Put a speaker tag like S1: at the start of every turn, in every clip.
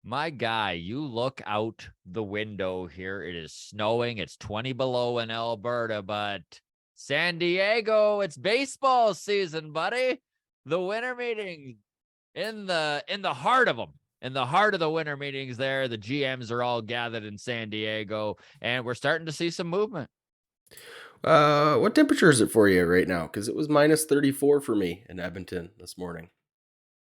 S1: My guy, you look out the window here. It is snowing. It's 20 below in Alberta, but San Diego, it's baseball season, buddy. The winter meetings in the heart of them. In the heart of the winter meetings there, the GMs are all gathered in San Diego, and we're starting to see some movement.
S2: What temperature is it for you right now? Because it was minus 34 for me in Edmonton this morning.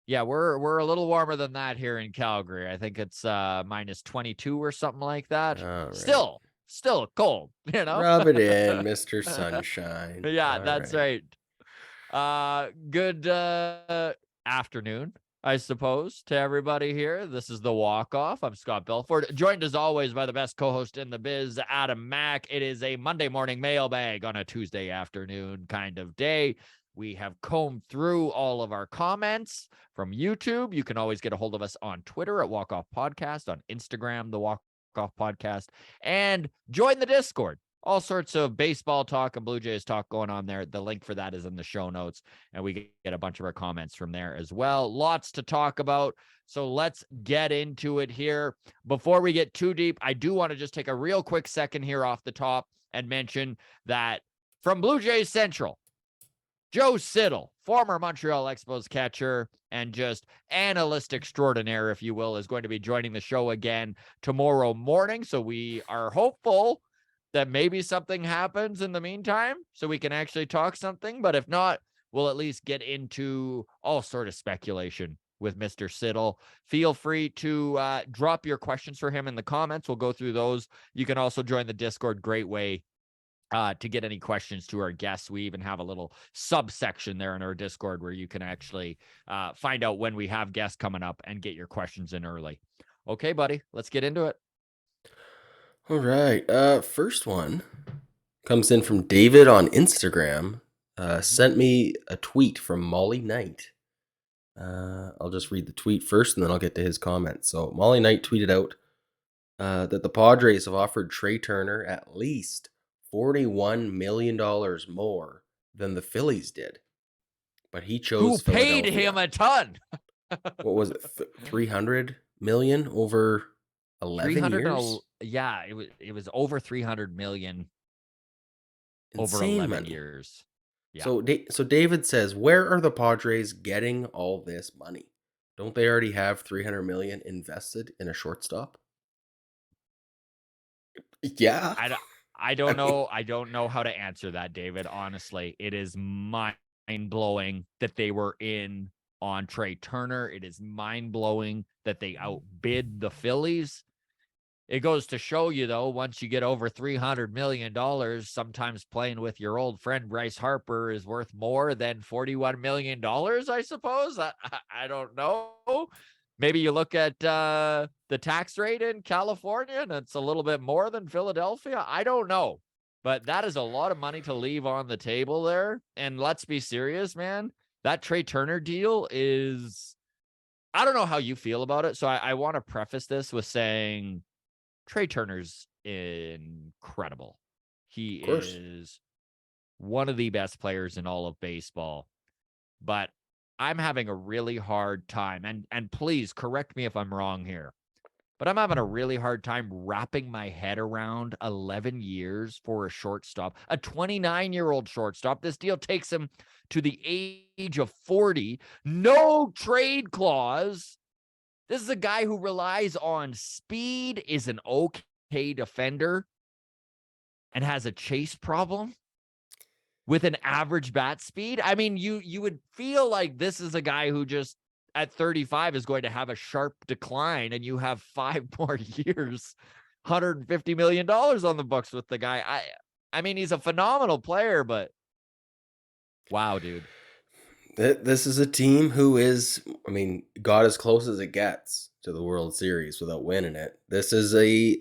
S1: Yeah, we're a little warmer than that here in Calgary. I think it's minus 22 or something like that.
S2: All right.
S1: Still cold, you know?
S2: Rub it in, Mr. Sunshine.
S1: Yeah,
S2: All
S1: that's
S2: right.
S1: right. Good afternoon, I suppose, to everybody here. This is the walk off. I'm Scott Belford, joined as always by the best co-host in the biz, Adam Mack. It is a Monday morning mailbag on a Tuesday afternoon kind of day. We have combed through all of our comments from YouTube. You can always get a hold of us on Twitter at Walk Off Podcast, on Instagram, the Walk Off Podcast, and join the Discord. All sorts of baseball talk and Blue Jays talk going on there. The link for that is in the show notes, and we get a bunch of our comments from there as well. Lots to talk about. So let's get into it here. Before we get too deep, I do want to just take a real quick second here off the top and mention that from Blue Jays Central, Joe Siddall, former Montreal Expos catcher and just analyst extraordinaire, if you will, is going to be joining the show again tomorrow morning. So we are hopeful that maybe something happens in the meantime so we can actually talk something. But if not, we'll at least get into all sort of speculation with Mr. Siddall. Feel free to drop your questions for him in the comments. We'll go through those. You can also join the Discord. Great way to get any questions to our guests. We even have a little subsection there in our Discord where you can actually find out when we have guests coming up and get your questions in early. Okay, buddy, let's get into it.
S2: All right. First one comes in from David on Instagram.
S1: Mhm.
S2: Sent me a tweet from Molly Knight. I'll just read the tweet first and then I'll get to his comments. So, Molly Knight tweeted out that the Padres have offered Trey Turner at least $41 million more than the Phillies did, but he chose
S1: Who paid him
S2: Philadelphia.
S1: a ton?
S2: What was it? 300 million over 11
S1: 300
S2: years?
S1: yeah, it was over 300 million over
S2: Insane
S1: 11
S2: money.
S1: years. Yeah.
S2: So David says, "Where are the Padres getting all this money? Don't they already have 300 million invested in a shortstop?" Yeah.
S1: I don't I don't
S2: I mean,
S1: know. I don't know how to answer that, David. Honestly, it is mind blowing that they were in on Trey Turner. It is mind blowing that they outbid the Phillies. It goes to show you, though, once you get over $300 million, sometimes playing with your old friend Bryce Harper is worth more than $41 million, I suppose. I don't know. Maybe you look at the tax rate in California and it's a little bit more than Philadelphia. I don't know. But that is a lot of money to leave on the table there. And let's be serious, man. That Trey Turner deal is, I don't know how you feel about it. So I want to preface this with saying Trey Turner's incredible. He
S2: of course.
S1: is one of the best players in all of baseball, but I'm having a really hard time, and please correct me if I'm wrong here, but I'm having a really hard time wrapping my head around 11 years for a shortstop, a 29-year-old shortstop. This deal takes him to the age of 40, no trade clause. This is a guy who relies on speed, is an okay defender, and has a chase problem with an average bat speed. I mean, you would feel like this is a guy who just at 35 is going to have a sharp decline, and you have 5 more years, $150 million on the books with the guy. I mean, he's a phenomenal player, but wow, dude.
S2: This is a team who is, I mean, got as close as it gets to the World Series without winning it. This has to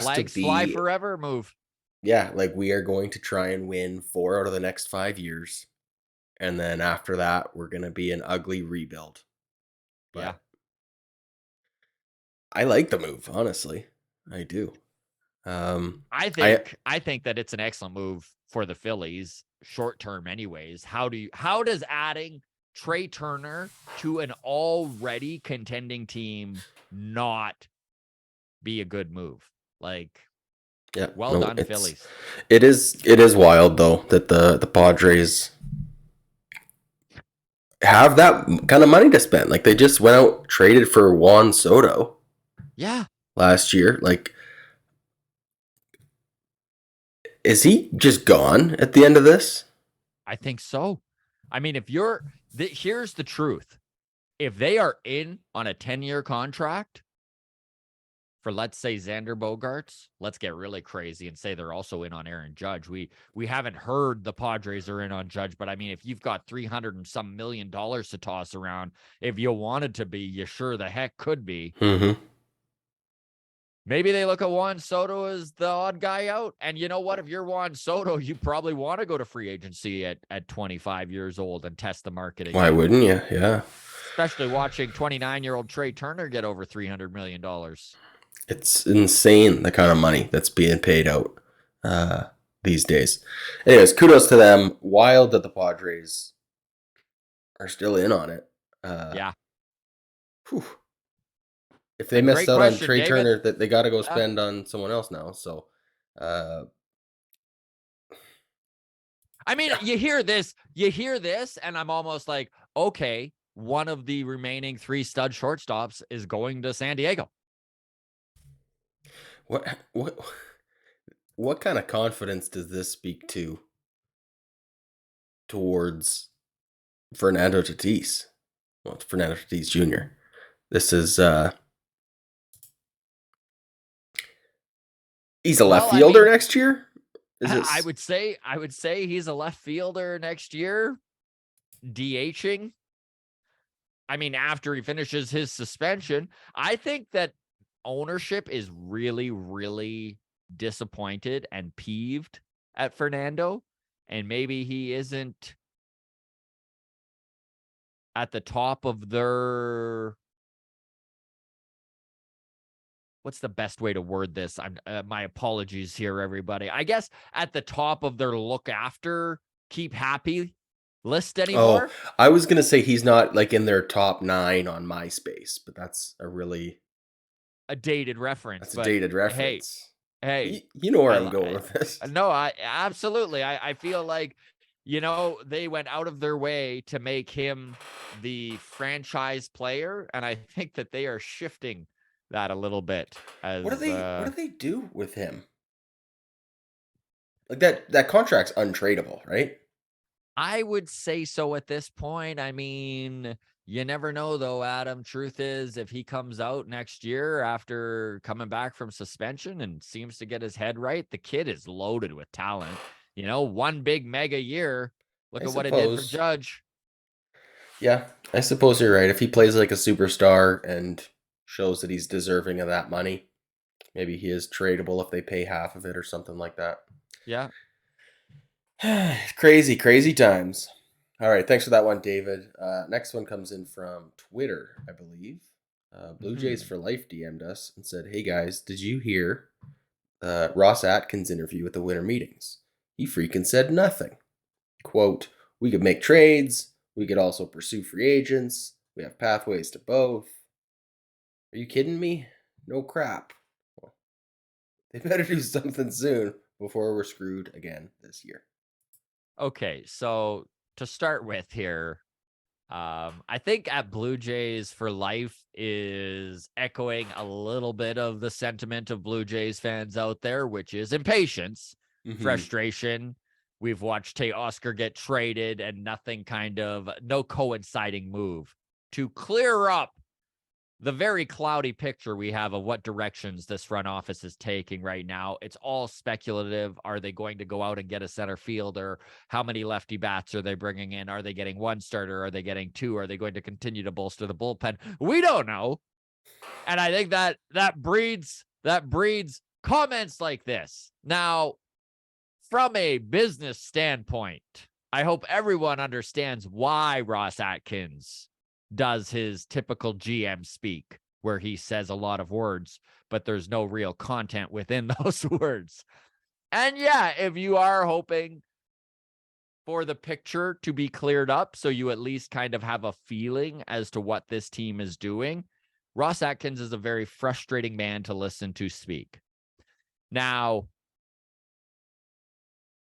S1: Flags fly
S2: be,
S1: forever move.
S2: yeah, like we are going to try and win 4 out of the next 5 years. And then after that, we're going to be an ugly rebuild.
S1: Yeah.
S2: But I like the move, honestly. I do. Um, I
S1: I think that it's an excellent move for the Phillies, short term anyways. How does adding Trey Turner to an already contending team not be a good move. Like,
S2: Yeah,
S1: well
S2: no,
S1: done, Phillies.
S2: it is wild though that the Padres have that kind of money to spend. Like they just went out traded for Juan Soto
S1: Yeah,
S2: last year. Like, is he just gone at the end of this?
S1: I think so. I mean, here's the truth. If they are in on a 10-year contract for, let's say, Xander Bogaerts, let's get really crazy and say they're also in on Aaron Judge. We haven't heard the Padres are in on Judge, but I mean, if you've got $300 and some million to toss around, if you wanted to be, you sure the heck could be.
S2: Mm-hmm.
S1: Maybe they look at Juan Soto as the odd guy out. And you know what? If you're Juan Soto, you probably want to go to free agency at 25 years old and test the market again.
S2: Why wouldn't you? Yeah.
S1: Especially watching 29-year-old Trey Turner get over $300 million.
S2: It's insane the kind of money that's being paid out these days. Anyways, kudos to them. Wild that the Padres are still in on it.
S1: Yeah.
S2: Whew. If they
S1: And
S2: missed
S1: great
S2: out on
S1: question,
S2: Trey
S1: David.
S2: Turner, that they got to go spend on someone else now. So,
S1: I mean, you hear this, and I'm almost like, okay, one of the remaining 3 stud shortstops is going to San Diego.
S2: what kind of confidence does this speak towards Fernando Tatis? Well, it's Fernando Tatis Jr. This is he's a left fielder next year.
S1: I would say he's a left fielder next year, DHing. I mean, after he finishes his suspension, I think that ownership is really, really disappointed and peeved at Fernando, and maybe he isn't at the top of their, what's the best way to word this? My apologies here, everybody. I guess at the top of their look after, keep happy list anymore.
S2: Oh, I was gonna say he's not like in their top 9 on MySpace, but that's
S1: a dated reference.
S2: That's a dated reference.
S1: Hey,
S2: you know where I'm going with this.
S1: No, I absolutely. I feel like, they went out of their way to make him the franchise player, and I think that they are shifting that a little bit. As
S2: what do they do with him? Like that contract's untradeable, right?
S1: I would say so at this point. I mean, you never know, though, Adam. Truth is, if he comes out next year after coming back from suspension and seems to get his head right, the kid is loaded with talent. One big mega year. Look at what it did for Judge.
S2: Yeah, I suppose you're right. If he plays like a superstar and shows that he's deserving of that money, maybe he is tradable if they pay half of it or something like that.
S1: Yeah.
S2: Crazy times. All right, thanks for that one, David. Next one comes in from Twitter, I believe. Blue Jays for Life DM'd us and said, "Hey guys, did you hear Ross Atkins' interview at the winter meetings? He freaking said nothing. Quote, we could make trades. We could also pursue free agents. We have pathways to both. Are you kidding me? No crap. Well, they better do something soon before we're screwed again this year."
S1: Okay, so to start with here, I think at Blue Jays for Life is echoing a little bit of the sentiment of Blue Jays fans out there, which is impatience, frustration. We've watched Teoscar get traded and no coinciding move to clear up the very cloudy picture we have of what directions this front office is taking right now. It's all speculative. Are they going to go out and get a center fielder? How many lefty bats are they bringing in? Are they getting 1 starter? Are they getting 2? Are they going to continue to bolster the bullpen? We don't know. And I think that breeds comments like this. Now, from a business standpoint, I hope everyone understands why Ross Atkins does his typical GM speak, where he says a lot of words, but there's no real content within those words. And yeah, if you are hoping for the picture to be cleared up so you at least kind of have a feeling as to what this team is doing, Ross Atkins is a very frustrating man to listen to speak. Now,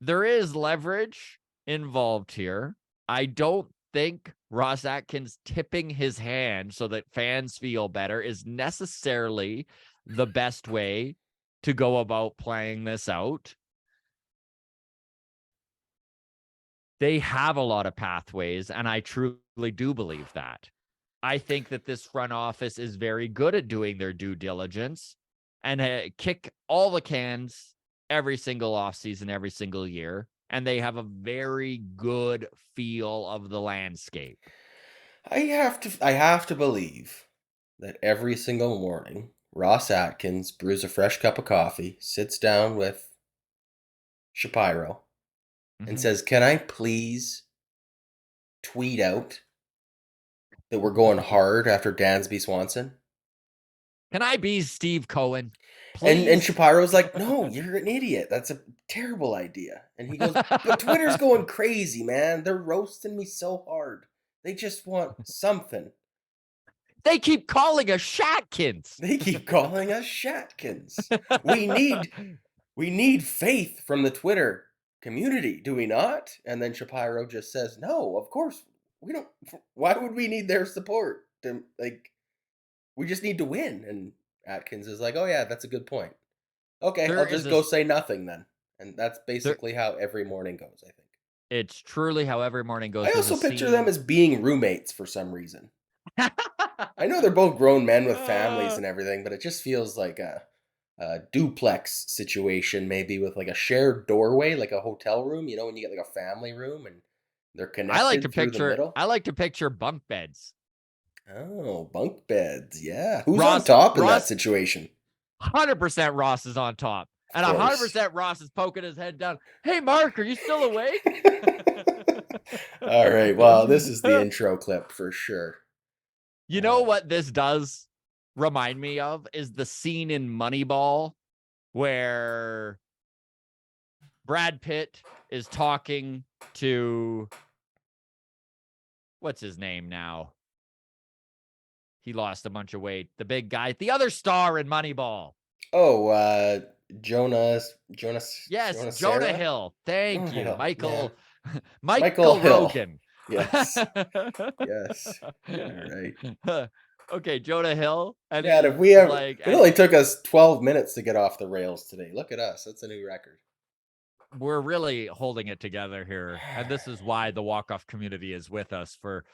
S1: there is leverage involved here. I don't think Ross Atkins tipping his hand so that fans feel better is necessarily the best way to go about playing this out. They have a lot of pathways, and I truly do believe that. I think that this front office is very good at doing their due diligence and kick all the cans every single offseason, every single year. And they have a very good feel of the landscape.
S2: I have to believe that every single morning, Ross Atkins brews a fresh cup of coffee, sits down with Shapiro, and says, "Can I please tweet out that we're going hard after Dansby Swanson?"
S1: Can I be Steve Cohen?
S2: And
S1: Please.
S2: Shapiro's like, "No, you're an idiot. That's a terrible idea." And he goes, "But Twitter's going crazy, man. They're roasting me so hard. They just want something.
S1: They keep calling us Shatkins.
S2: They keep calling us Shatkins. We need faith from the Twitter community, do we not?" And then Shapiro just says, "No, of course we don't. Why would we need their support? We just need to win." And Atkins is like, "Oh yeah, that's a good point. Okay,
S1: There
S2: I'll
S1: is
S2: just go
S1: this,
S2: say nothing then." And that's
S1: there,
S2: basically how every morning goes, I think.
S1: it's truly how every morning goes.
S2: I
S1: There's a
S2: also picture them
S1: scene.
S2: as being roommates for some reason. I know they're both grown men with families
S1: Uh,
S2: and everything, but it just feels like a duplex situation, maybe with like a shared doorway, like a hotel room. You know, when you get like a family room and they're connected through the middle.
S1: I like to picture bunk beds.
S2: Oh, bunk beds. Yeah. Who's on
S1: Ross,
S2: top in that
S1: Ross,
S2: situation?
S1: 100% Ross is on top. And
S2: Of course.
S1: 100% Ross is poking his head down. Hey, Mark, are you still awake?
S2: All right. Well, this is the intro clip for sure.
S1: You know what this does remind me of is the scene in Moneyball where Brad Pitt is talking to, what's his name now? He lost a bunch of weight. The big guy, the other star in Moneyball.
S2: Oh, Jonas
S1: Yes, Jonah
S2: Sarah?
S1: Hill. Thank
S2: Jonah
S1: you,
S2: Hill. Yeah.
S1: Michael
S2: Hill.
S1: Rogan.
S2: Yes. Yes. All right.
S1: Okay, Jonah Hill, and
S2: Yeah,
S1: he's
S2: if we ever,
S1: like,
S2: it
S1: and
S2: only took us 12 minutes to get off the rails today. Look at us. That's a new record.
S1: we're really holding it together here, and this is why the walk-off community is with us for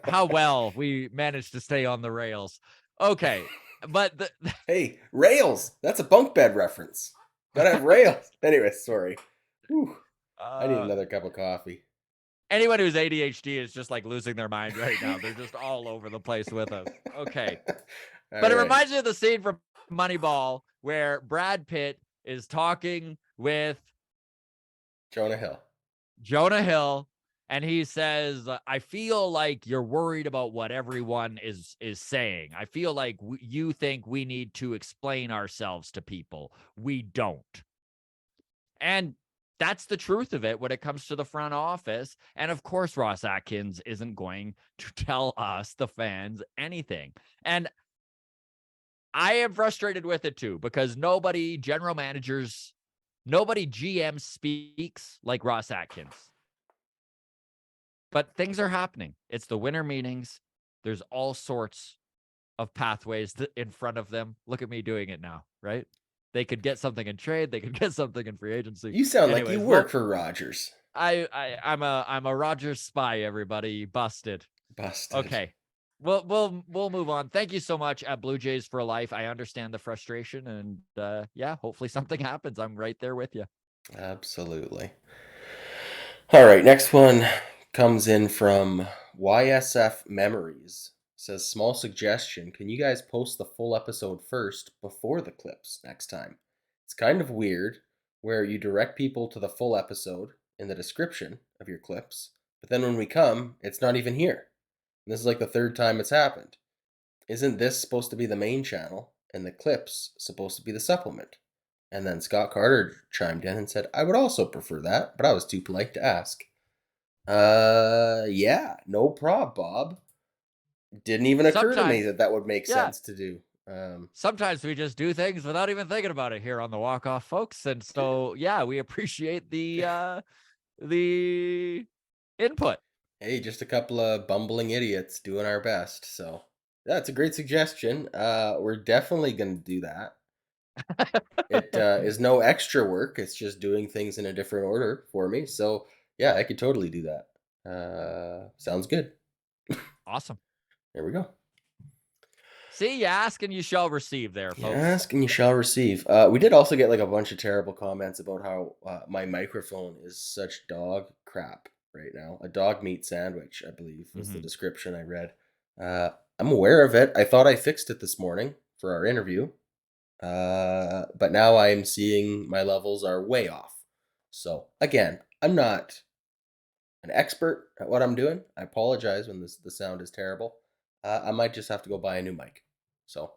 S1: how well we managed to stay on the rails. Okay, but
S2: Hey, rails. That's a bunk bed reference. Gotta have rails. Anyway, sorry. Whew. I need another cup of coffee.
S1: anyone who's ADHD is just like losing their mind right now. They're just all over the place with us. Okay. But it reminds me of the scene from Moneyball where Brad Pitt is talking with
S2: Jonah Hill.
S1: Jonah Hill, and he says, "I feel like you're worried about what everyone is saying. I feel like you think we need to explain ourselves to people. We don't." And that's the truth of it when it comes to the front office. And of course, Ross Atkins isn't going to tell us, the fans, anything. And I am frustrated with it too, because nobody GM speaks like Ross Atkins. But things are happening. It's the winter meetings. There's all sorts of pathways in front of them. Look at me doing it now, right? They could get something in trade. They could get something in free agency.
S2: You sound like you
S1: Anyways,
S2: work for Rogers.
S1: I'm a Rogers spy. Everybody, busted.
S2: Busted.
S1: Okay. We'll move on. Thank you so much at Blue Jays for Life. I understand the frustration, and yeah, hopefully something happens. I'm right there with you.
S2: Absolutely. All right, next one comes in from YSF Memories. Says, small suggestion. Can you guys post the full episode first before the clips next time? It's kind of weird where you direct people to the full episode in the description of your clips, but then when we come, it's not even here. And this is like the third time it's happened. Isn't this supposed to be the main channel and the clips supposed to be the supplement? And then Scott Carter chimed in and said, I would also prefer that, but I was too polite to ask. Yeah, no prob, Bob. Didn't even occur to me
S1: Sometimes,
S2: that that would make
S1: yeah,
S2: sense to do.
S1: sometimes we just do things without even thinking about it here on the walk off, folks. And so, yeah, we appreciate the input.
S2: Hey, just a couple of bumbling idiots doing our best. So, yeah, it's a great suggestion. We're definitely going to do that. It is no extra work. It's just doing things in a different order for me. So, yeah, I could totally do that. Sounds good.
S1: Awesome.
S2: There we go.
S1: See, you ask and you shall receive there,
S2: You
S1: folks.
S2: ask and you shall receive. We did also get like a bunch of terrible comments about how my microphone is such dog crap right now. A dog meat sandwich, I believe, was the
S1: Hmm.
S2: description I read. Uh, I'm aware of it. I thought I fixed it this morning for our interview, but now I'm seeing my levels are way off. So again, I'm not an expert at what I'm doing. I apologize when the sound is terrible. I might just have to go buy a new mic. So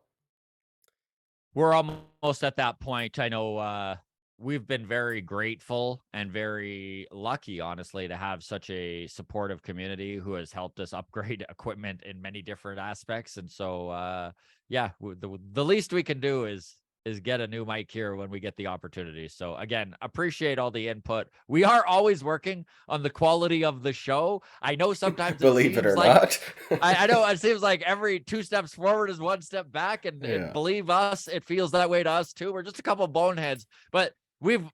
S1: We're almost at that point. I know we've been very grateful and very lucky, honestly, to have such a supportive community who has helped us upgrade equipment in many different aspects. And so, yeah, the least we can do is get a new mic here when we get the opportunity. So again, appreciate all the input. We are always working on the quality of the show. I know sometimes it
S2: believe it
S1: seems
S2: or
S1: like
S2: not.
S1: I know it seems like every two steps forward is one step back, and
S2: Yeah.
S1: believe us, it feels that way to us too. We're just a couple boneheads, but we've.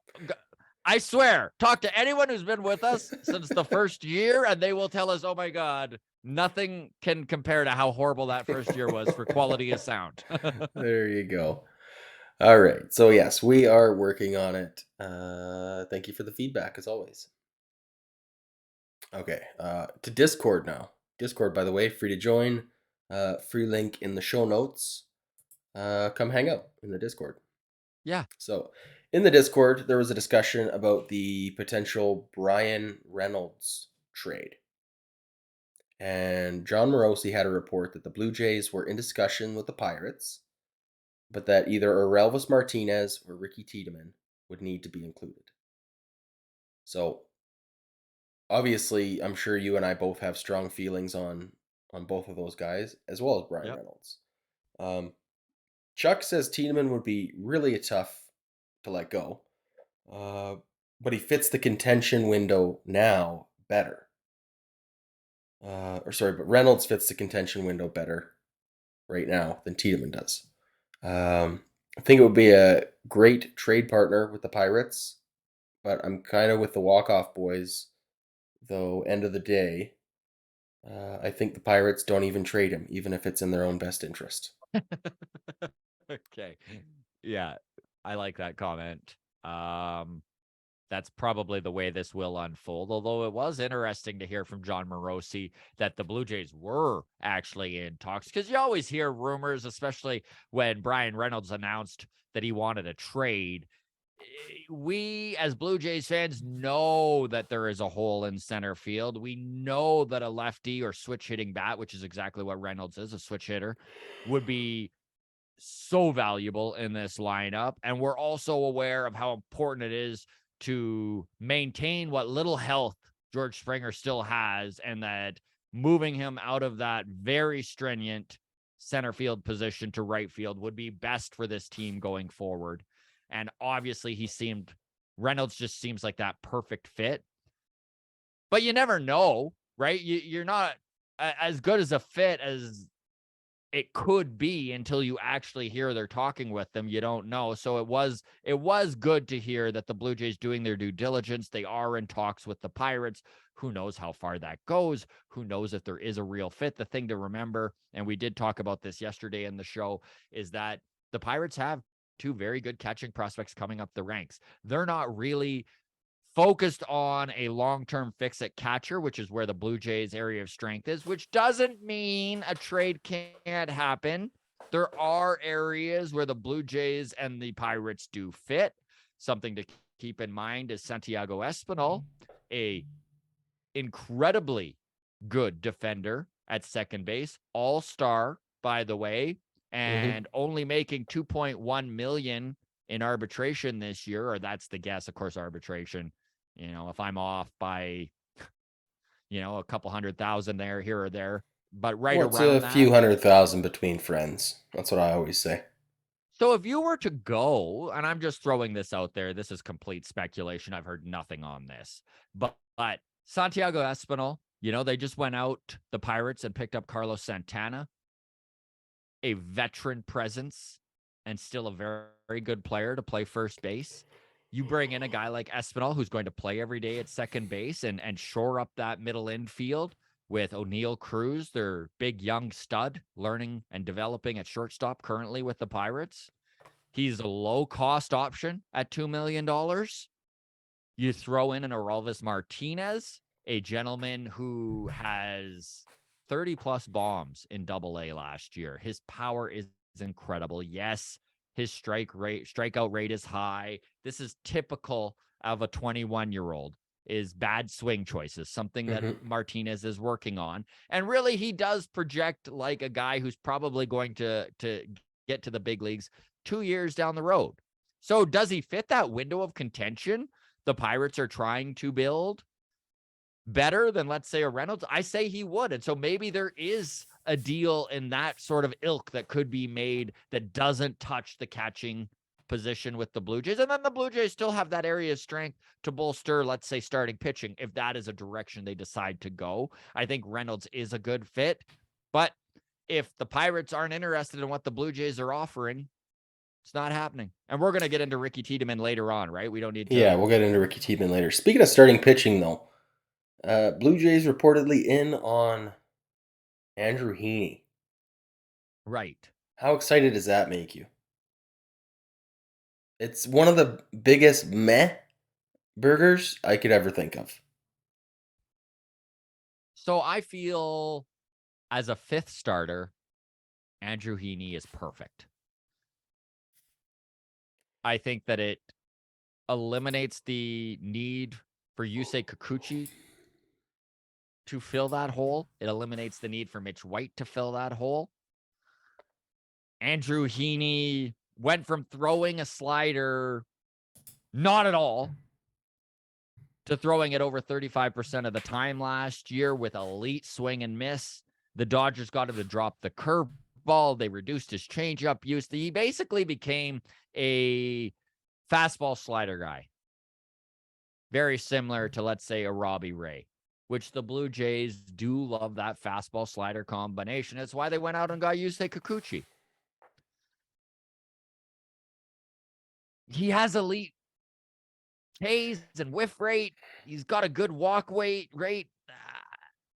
S1: I swear, talk to anyone who's been with us since the first year, and they will tell us, "Oh my God, nothing can compare to how horrible that first year was for quality of sound."
S2: There you go. All right. So yes, we are working on it. Thank you for the feedback as always. Okay. To Discord now. Discord, by the way, free to join. Free link in the show notes. Come hang out in the Discord.
S1: Yeah.
S2: So, in the Discord, there was a discussion about the potential Brian Reynolds trade. And John Morosi had a report that the Blue Jays were in discussion with the Pirates, but that either Orelvis Martinez or Ricky Tiedemann would need to be included. So, obviously, I'm sure you and I both have strong feelings on both of those guys, as well as Brian
S1: Yep.
S2: Reynolds. Um, Chuck says Tiedemann would be really tough to let go, uh, but he fits the contention window now better. Or sorry, but Reynolds fits the contention window better right now than Tiedemann does. I think it would be a great trade partner with the Pirates, but I'm kind of with the walk-off boys. Though, end of the day, I think the Pirates don't even trade him, even if it's in their own best interest.
S1: Okay. Yeah, I like that comment. That's probably the way this will unfold. Although it was interesting to hear from John Morosi that the Blue Jays were actually in talks, because you always hear rumors, especially when Brian Reynolds announced that he wanted a trade. We, as Blue Jays fans, know that there is a hole in center field. We know that a lefty or switch hitting bat, which is exactly what Reynolds is, a switch hitter, would be so valuable in this lineup. And we're also aware of how important it is to maintain what little health George Springer still has, and that moving him out of that very stringent center field position to right field would be best for this team going forward. And obviously, Reynolds just seems like that perfect fit, but you never know, right? You're not as good as a fit as it could be until you actually hear they're talking with them. You don't know. So it was good to hear that the Blue Jays doing their due diligence. They are in talks with the Pirates. Who knows how far that goes? Who knows if there is a real fit? The thing to remember, and we did talk about this yesterday in the show, is that the Pirates have two very good catching prospects coming up the ranks. They're not really focused on a long-term fix at catcher, which is where the Blue Jays area of strength is, which doesn't mean a trade can't happen. There are areas where the Blue Jays and the Pirates do fit. Something to keep in mind is Santiago Espinal, a incredibly good defender at second base, all-star, by the way,
S2: Hmm.
S1: and only making 2.1 million in arbitration this year, or that's the guess. Of course, arbitration, if I'm off by a couple 100,000 there, here or there, but right
S2: Well, it's a
S1: around
S2: few
S1: that.
S2: 100,000 between friends. That's what I always say.
S1: So if you were to go, and I'm just throwing this out there, this is complete speculation. I've heard nothing on this, but Santiago Espinal, they just went out, the Pirates, and picked up Carlos Santana, a veteran presence and still a very, very good player to play first base. You bring in a guy like Espinal, who's going to play every day at second base and shore up that middle infield with O'Neill Cruz, their big young stud, learning and developing at shortstop currently with the Pirates. He's a low-cost option at $2 million. You throw in an Orelvis Martinez, a gentleman who has 30-plus bombs in Double-A last year. His power is incredible. Yes, his strikeout rate is high. This is typical of a 21-year-old, is bad swing choices, something that Martinez is working on. And really, he does project like a guy who's probably going to get to the big leagues 2 years down the road. So does he fit that window of contention the Pirates are trying to build better than, let's say, a Reynolds? I say he would. And so maybe there is a deal in that sort of ilk that could be made that doesn't touch the catching position with the Blue Jays. And then the Blue Jays still have that area of strength to bolster, let's say, starting pitching, if that is a direction they decide to go. I think Reynolds is a good fit. But if the Pirates aren't interested in what the Blue Jays are offering, it's not happening. And we're going to get into Ricky Tiedemann later on, right? We don't need to.
S2: Yeah, we'll get into Ricky Tiedemann later. Speaking of starting pitching, though, Blue Jays reportedly in on Andrew Heaney.
S1: Right.
S2: How excited does that make you? It's one of the biggest meh burgers I could ever think of.
S1: So I feel as a fifth starter, Andrew Heaney is perfect. I think that it eliminates the need for Yusei Kikuchi to fill that hole. It eliminates the need for Mitch White to fill that hole. Andrew Heaney went from throwing a slider not at all to throwing it over 35% of the time last year with elite swing and miss. The Dodgers got him to drop the curveball. They reduced his changeup use. He basically became a fastball slider guy. Very similar to, let's say, a Robbie Ray, which the Blue Jays do love that fastball slider combination. That's why they went out and got Yusei Kikuchi. He has elite Ks and whiff rate. He's got a good walk rate.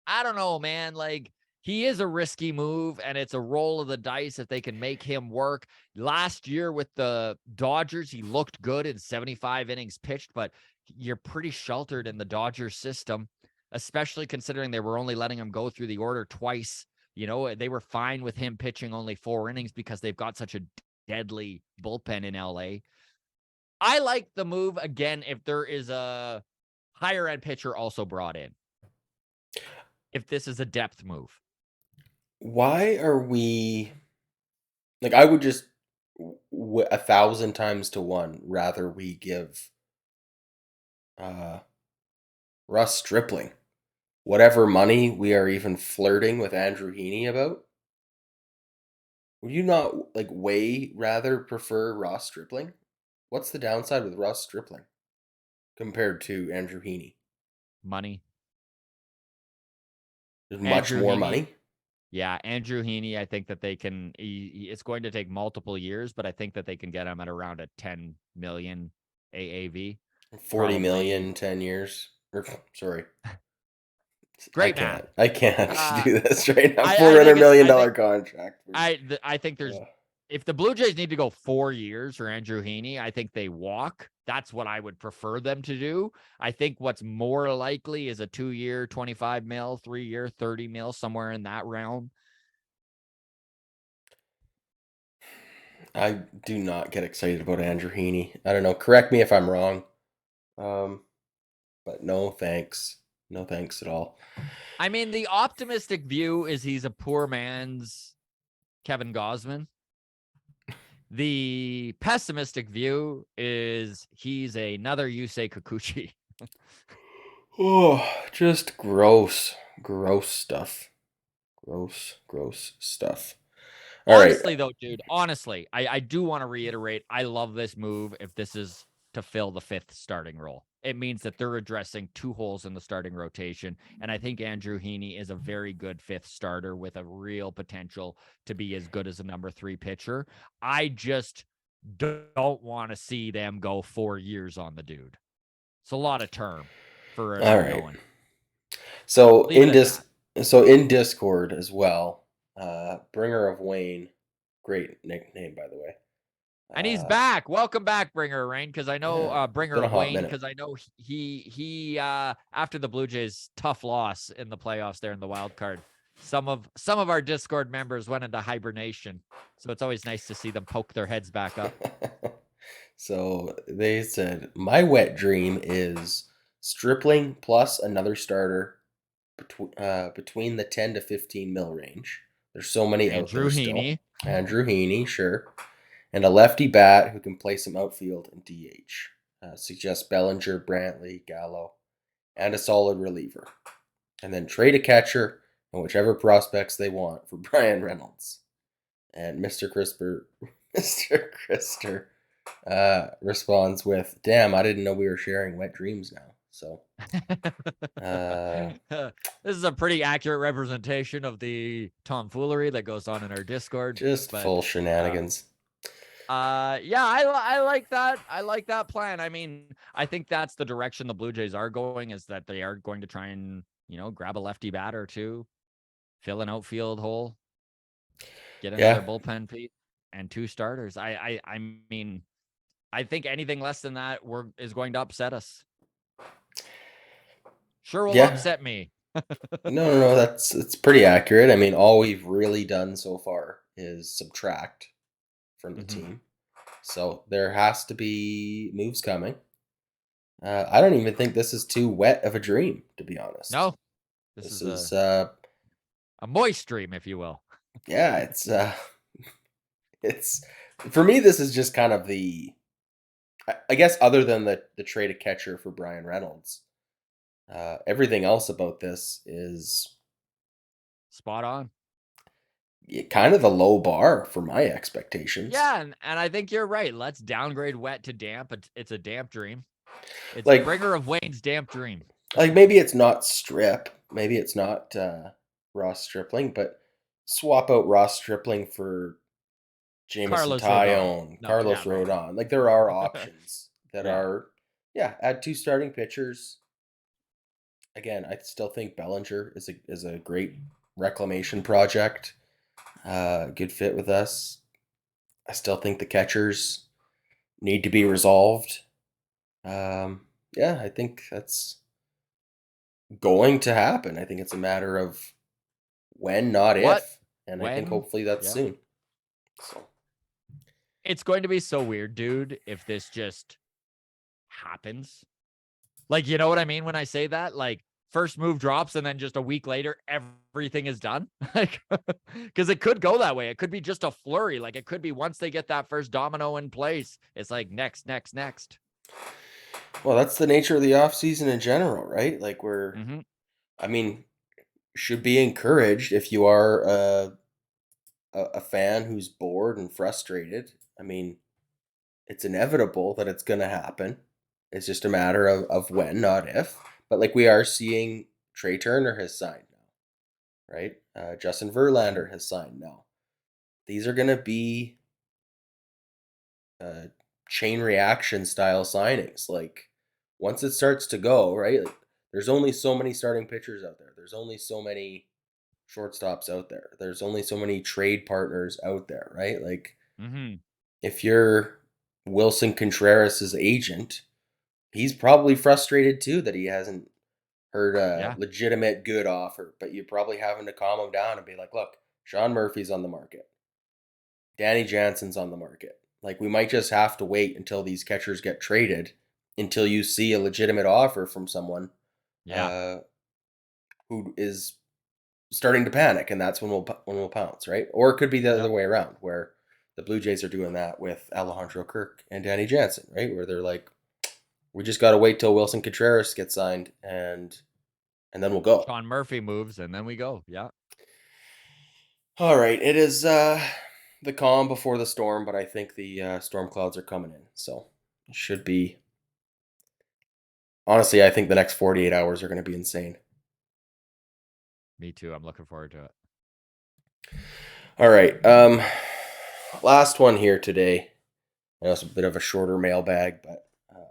S1: I don't know, man. Like, he is a risky move, and it's a roll of the dice if they can make him work. Last year with the Dodgers, he looked good in 75 innings pitched, but you're pretty sheltered in the Dodgers system, especially considering they were only letting him go through the order twice. They were fine with him pitching only 4 innings because they've got such a deadly bullpen in LA. I like the move, again, if there is a higher end pitcher also brought in. If this is a depth move.
S2: Why are we like? I would just 1,000 times to 1 rather we give Russ Stripling whatever money we are even flirting with Andrew Heaney about. Would you not like way rather prefer Ross Stripling? What's the downside with Ross Stripling compared to Andrew Heaney?
S1: Money.
S2: There's much more money.
S1: Yeah, Andrew Heaney, I think that they can. It's going to take multiple years, but I think that they can get him at around a 10 million AAV.
S2: 40 million, 10 years. Sorry.
S1: Great math.
S2: I can't do this right now.
S1: I
S2: $400 million contract.
S1: I think there's if the Blue Jays need to go 4 years for Andrew Heaney, I think they walk. That's what I would prefer them to do. I think what's more likely is a 2-year, 25 mil, 3-year, 30 mil, somewhere in that realm.
S2: I do not get excited about Andrew Heaney. I don't know. Correct me if I'm wrong. But no thanks. No thanks at all.
S1: I mean, the optimistic view is he's a poor man's Kevin Gausman. The pessimistic view is he's another Yusei Kikuchi.
S2: Oh, just gross stuff. Gross stuff. All right.
S1: Honestly, though, dude, honestly, I do want to reiterate, I love this move if this is to fill the fifth starting role. It means that they're addressing two holes in the starting rotation. And I think Andrew Heaney is a very good fifth starter with a real potential to be as good as a number 3 pitcher. I just don't want to see them go 4 years on the dude. It's a lot of term for an
S2: All right.
S1: unknown.
S2: So
S1: Leave it at that.
S2: in Discord as well, Bringer of Wayne, great nickname by the way.
S1: And he's back. Welcome back, Bringer of Rain, because I know
S2: Yeah,
S1: Bringer
S2: been a
S1: of
S2: hot
S1: Wayne,
S2: minute.
S1: because I know he after the Blue Jays' tough loss in the playoffs there in the wild card, some of our Discord members went into hibernation. So it's always nice to see them poke their heads back up.
S2: So they said my wet dream is Stripling plus another starter between the 10 to 15 mil range. There's so many out
S1: Andrew
S2: there still.
S1: Heaney.
S2: Andrew Heaney, sure. And a lefty bat who can play some outfield and DH. Suggest Bellinger, Brantley, Gallo, and a solid reliever. And then trade a catcher and whichever prospects they want for Brian Reynolds. And Mr. Krister responds with, "Damn, I didn't know we were sharing wet dreams now." So
S1: this is a pretty accurate representation of the tomfoolery that goes on in our Discord.
S2: just
S1: But
S2: full shenanigans.
S1: yeah, I like that. I like that plan. I mean, I think that's the direction the Blue Jays are going, is that they are going to try and, grab a lefty batter or two, fill an outfield hole, get another
S2: Yeah,
S1: bullpen piece, and 2 starters. I mean, I think anything less than that is going to upset us. Sure will
S2: yeah.
S1: upset me.
S2: No. It's pretty accurate. I mean, all we've really done so far is subtract from the team. So there has to be moves coming. I don't even think this is too wet of a dream, to be honest.
S1: No,
S2: This
S1: is
S2: is
S1: a moist dream, if you will.
S2: yeah, it's for me. This is just kind of I guess other than the trade a catcher for Brian Reynolds, everything else about this is
S1: Spot on.
S2: kind of the low bar for my expectations.
S1: Yeah, and I think you're right. Let's downgrade wet to damp. It's a damp dream. It's
S2: Like
S1: Bringer of Wayne's damp dream.
S2: maybe it's not Strip, maybe it's not Ross Stripling, but swap out Ross Stripling for Jameson
S1: Carlos Rodon.
S2: Tyone,
S1: No,
S2: Carlos
S1: yeah, right.
S2: Rodon. Like there are options that
S1: Yeah.
S2: are, yeah, add 2 starting pitchers. Again, I still think Bellinger is a great reclamation project. Good fit with us. I still think the catchers need to be resolved. Yeah, I think that's going to happen. I think it's a matter of when, not
S1: What?
S2: if. And I think
S1: When?
S2: hopefully that's
S1: Yeah.
S2: soon. So
S1: It's going to be so weird, dude, if this just happens. Like, you know what I mean when I say that? Like, first move drops and then just a week later everything is done. Like, because it could go that way. It could be just a flurry. Like, it could be once they get that first domino in place, it's like next.
S2: well, that's the nature of the off season in general, right? Like
S1: Mm-hmm.
S2: I mean, should be encouraged if you are a fan who's bored and frustrated. I mean, it's inevitable that it's going to happen. It's just a matter of when, not if. But like we are seeing, Trey Turner has signed now, right? Justin Verlander has signed now. These are going to be chain reaction style signings. Like once it starts to go, right? Like, there's only so many starting pitchers out there. There's only so many shortstops out there. There's only so many trade partners out there, right? Like
S1: Mm-hmm.
S2: if you're Wilson Contreras' agent, he's probably frustrated too that he hasn't heard a
S1: Yeah.
S2: legitimate good offer, but you're probably having to calm him down and be like, look, Sean Murphy's on the market. Danny Jansen's on the market. Like we might just have to wait until these catchers get traded until you see a legitimate offer from someone
S1: Yeah.
S2: uh, who is starting to panic, and that's when we'll pounce, right? Or it could be the
S1: Yep.
S2: other way around, where the Blue Jays are doing that with Alejandro Kirk and Danny Jansen, right? Where they're like, We just got to wait till Wilson Contreras gets signed, and then we'll go.
S1: Sean Murphy moves, and then we go. Yeah.
S2: All right, it is the calm before the storm, but I think the storm clouds are coming in, so it should be. Honestly, I think the next 48 hours are going to be insane.
S1: Me too. I'm looking forward to it.
S2: All right, last one here today. I know it's a bit of a shorter mailbag, but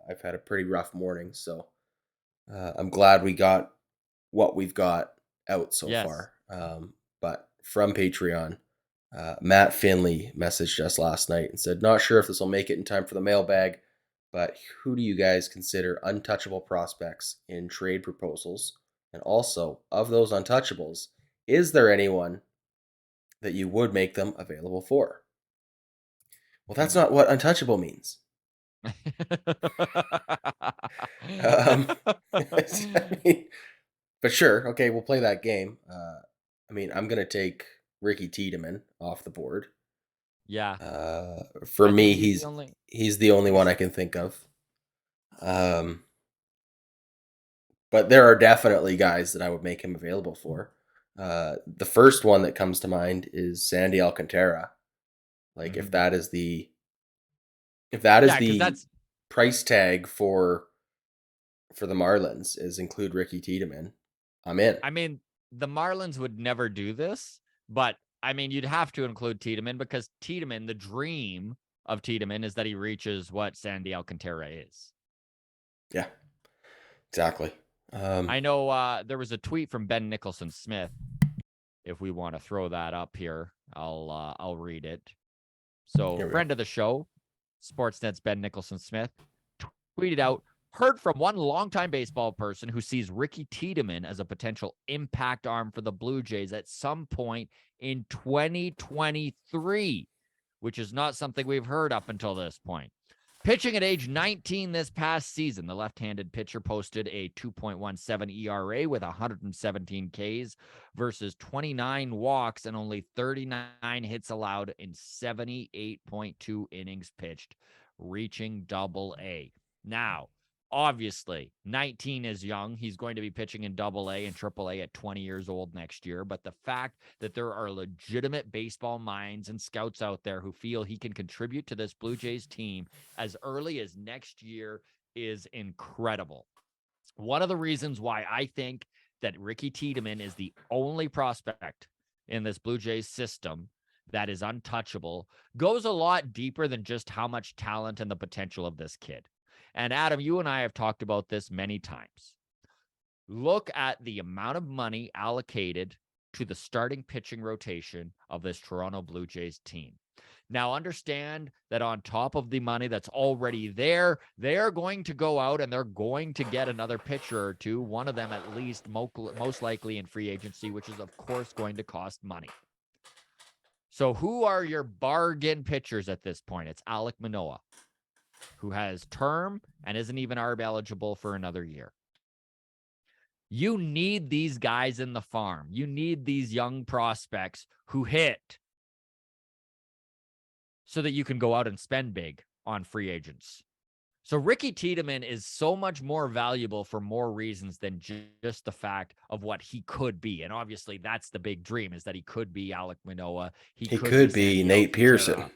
S2: I've had a pretty rough morning, so I'm glad we got what we've got out so
S1: Yes.
S2: far. But from Patreon, Matt Finley messaged us last night and said, "Not sure if this will make it in time for the mailbag, but who do you guys consider untouchable prospects in trade proposals? And also, of those untouchables, is there anyone that you would make them available for?" Well, that's not what untouchable means. I mean, but sure, okay, we'll play that game. I mean, I'm gonna take Ricky Tiedemann off the board.
S1: Yeah.
S2: For
S1: I
S2: me,
S1: think
S2: he's the only one I can think of. But there are definitely guys that I would make him available for. The first one that comes to mind is Sandy Alcantara. Like if that is the
S1: Yeah, because that's
S2: price tag for the Marlins is include Ricky Tiedemann, I'm in.
S1: I mean, the Marlins would never do this, but I mean, you'd have to include Tiedemann because Tiedemann, the dream of Tiedemann is that he reaches what Sandy Alcantara is.
S2: Yeah, exactly.
S1: I know there was a tweet from Ben Nicholson Smith. If we want to throw that up here, I'll read it. So, friend of the show, Sportsnet's Ben Nicholson Smith, tweeted out, heard from one longtime baseball person who sees Ricky Tiedemann as a potential impact arm for the Blue Jays at some point in 2023, which is not something we've heard up until this point. Pitching at age 19 this past season, the left-handed pitcher posted a 2.17 ERA with 117 Ks versus 29 walks and only 39 hits allowed in 78.2 innings pitched, reaching Double-A. Now, obviously, 19 is young. He's going to be pitching in Double-A and Triple-A at 20 years old next year. But the fact that there are legitimate baseball minds and scouts out there who feel he can contribute to this Blue Jays team as early as next year is incredible. One of the reasons why I think that Ricky Tiedemann is the only prospect in this Blue Jays system that is untouchable goes a lot deeper than just how much talent and the potential of this kid. And Adam, you and I have talked about this many times. Look at the amount of money allocated to the starting pitching rotation of this Toronto Blue Jays team. Now, understand that on top of the money that's already there, they are going to go out and they're going to get another pitcher or two, one of them at least, most likely in free agency, which is, of course, going to cost money. So who are your bargain pitchers at this point? It's Alek Manoah, who has term and isn't even ARB eligible for another year. You need these guys in the farm. You need these young prospects who hit so that you can go out and spend big on free agents. So Ricky Tiedemann is so much more valuable for more reasons than just the fact of what he could be. And obviously that's the big dream, is that he could be Alek Manoah.
S2: He could be Nate Pearson.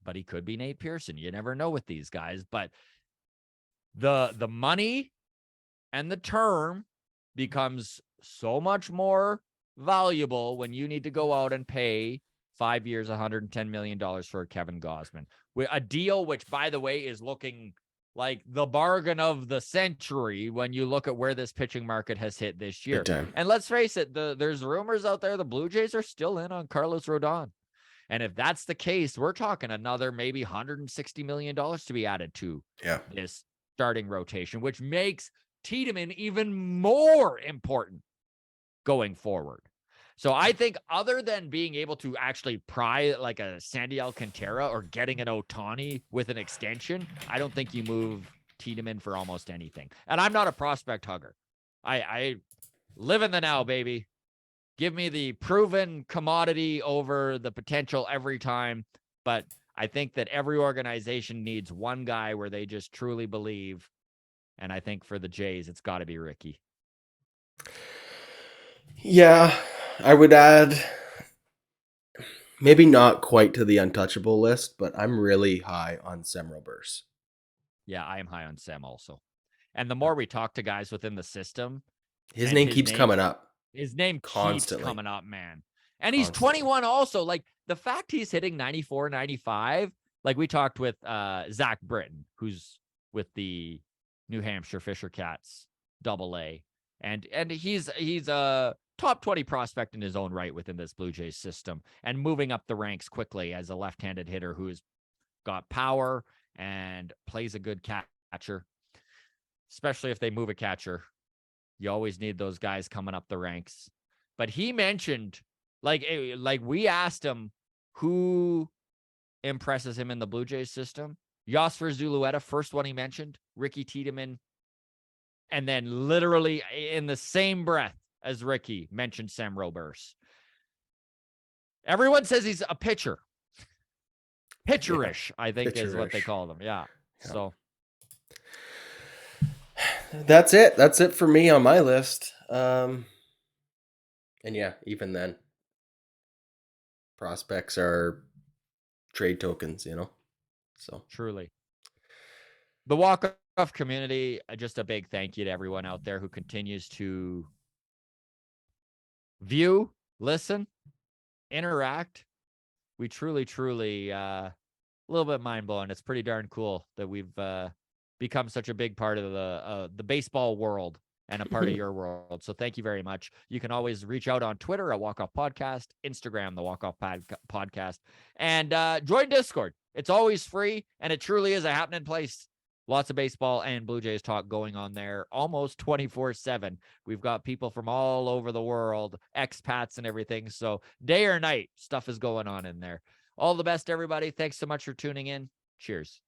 S1: But he could be Nate Pearson. You never know with these guys. But the money and the term becomes so much more valuable when you need to go out and pay 5 years, $110 million for Kevin Gausman. A deal which, by the way, is looking like the bargain of the century when you look at where this pitching market has hit this year. And let's face it, there's rumors out there the Blue Jays are still in on Carlos Rodon. And if that's the case, we're talking another maybe $160 million to be added to this starting rotation, which makes Tiedemann even more important going forward. So I think other than being able to actually pry like a Sandy Alcantara or getting an Ohtani with an extension, I don't think you move Tiedemann for almost anything. And I'm not a prospect hugger. I live in the now, baby. Give me the proven commodity over the potential every time. But I think that every organization needs one guy where they just truly believe And I think for the Jays, it's got to be Ricky.
S2: Yeah, I would add maybe not quite to the untouchable list, but I'm really high on Sem Robers.
S1: Yeah, I am high on Sem also. And the more we talk to guys within the system,
S2: His
S1: and
S2: name keeps coming up
S1: his name keeps
S2: constantly.
S1: coming up, man. And he's
S2: Constantly.
S1: 21 also. Like the fact he's hitting 94, 95, like we talked with Zach Britton, who's with the New Hampshire Fisher Cats AA. And he's a top 20 prospect in his own right within this Blue Jays system and moving up the ranks quickly as a left-handed hitter who's got power and plays a good catcher, especially if they move a catcher. You always need those guys coming up the ranks. But he mentioned, like we asked him who impresses him in the Blue Jays system. Yosfer Zulueta, first one he mentioned, Ricky Tiedemann, and then literally in the same breath as Ricky mentioned Sem Robers. Everyone says he's a pitcher. Pitcherish, I think is what they call him. Yeah. So
S2: that's it. That's it for me on my list. And yeah, even then, prospects are trade tokens, you know? So
S1: truly. The walk-off community, just a big thank you to everyone out there who continues to view, listen, interact. We truly, a little bit mind-blowing. It's pretty darn cool that we've become such a big part of the baseball world and a part of your world. So thank you very much. You can always reach out on Twitter at Walk Off Podcast, Instagram, the Walk Off Podcast, and join Discord. It's always free, and it truly is a happening place. Lots of baseball and Blue Jays talk going on there almost 24/7. We've got people from all over the world, expats and everything. So day or night, stuff is going on in there. All the best, everybody. Thanks so much for tuning in. Cheers.